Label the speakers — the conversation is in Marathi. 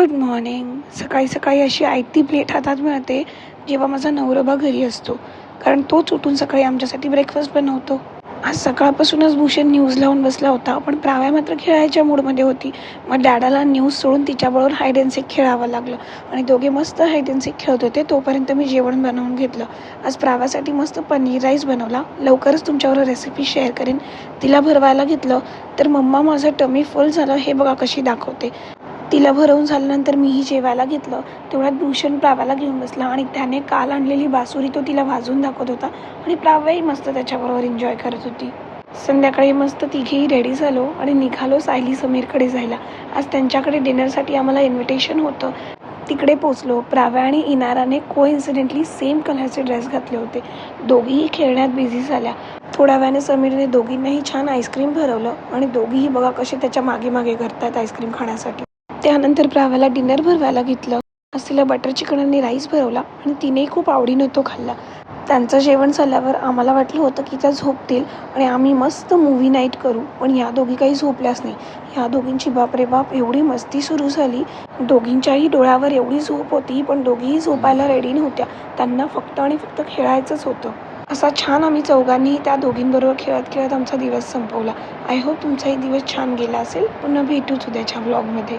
Speaker 1: Good morning. सकाळी सकाळी अशी आयती प्लेट हातात मिळते जेव्हा माझा नवरोबा घरी असतो, कारण तोच उठून सकाळी आमच्यासाठी ब्रेकफास्ट बनवतो. आज सकाळपासूनच भूषण न्यूज लावून बसला होता, पण प्राव्या मात्र खेळायच्या मूडमध्ये होती. मग डॅडाला न्यूज सोडून तिच्याबरोबर हाईड अँड सीक खेळावं लागलं आणि दोघे मस्त हाईड अँड सीक खेळत होते. तोपर्यंत मी जेवण बनवून घेतलं. आज प्राव्यासाठी मस्त पनीर राईस बनवला. लवकरच तुमच्याबरोबर रेसिपी शेअर करेन. तिला भरवायला घेतलं तर मम्मा माझं टमी फुल झालं हे बघा कशी दाखवते. तिला भरवून झाल्यानंतर मीही जेवायला घेतलं. तेवढ्यात भूषण प्राव्याला घेऊन बसला आणि त्याने काल आणलेली बासुरी तो तिला वाजवून दाखवत होता आणि प्राव्याही मस्त त्याच्याबरोबर एन्जॉय करत होती. संध्याकाळी मस्त तिघेही रेडी झालो आणि निघालो सायली समीरकडे जायला. आज त्यांच्याकडे डिनरसाठी आम्हाला इन्व्हिटेशन होतं. तिकडे पोचलो. प्राव्या आणि इनाराने कोइन्सिडेंटली सेम कलरचे ड्रेस घातले होते. दोघीही खेळण्यात बिझी झाल्या. थोड्या वेळाने समीरने दोघींनाही छान आईस्क्रीम भरवलं आणि दोघीही बघा कसे त्याच्या मागे मागे करतात आईस्क्रीम खाण्यासाठी. त्यानंतर प्राव्याला डिनर भरवायला घेतलं. आज तिला बटर चिकन आणि राईस भरवला आणि तिनेही खूप आवडीनं तो खाल्ला. त्यांचं जेवण झाल्यावर आम्हाला वाटलं होतं की त्या झोपतील आणि आम्ही मस्त मूव्ही नाईट करू, पण ह्या दोघी काही झोपल्याच नाही. ह्या दोघींची बापरे बाप एवढी मस्ती सुरू झाली. दोघींच्याही डोळ्यावर एवढी झोप होती, पण दोघीही झोपायला रेडी नव्हत्या. त्यांना फक्त आणि फक्त खेळायचंच होतं. असा छान आम्ही चौघांनीही त्या दोघींबरोबर खेळत खेळत आमचा दिवस संपवला. आय होप तुमचाही दिवस छान गेला असेल. पुन्हा भेटूच उद्याच्या व्लॉगमध्ये.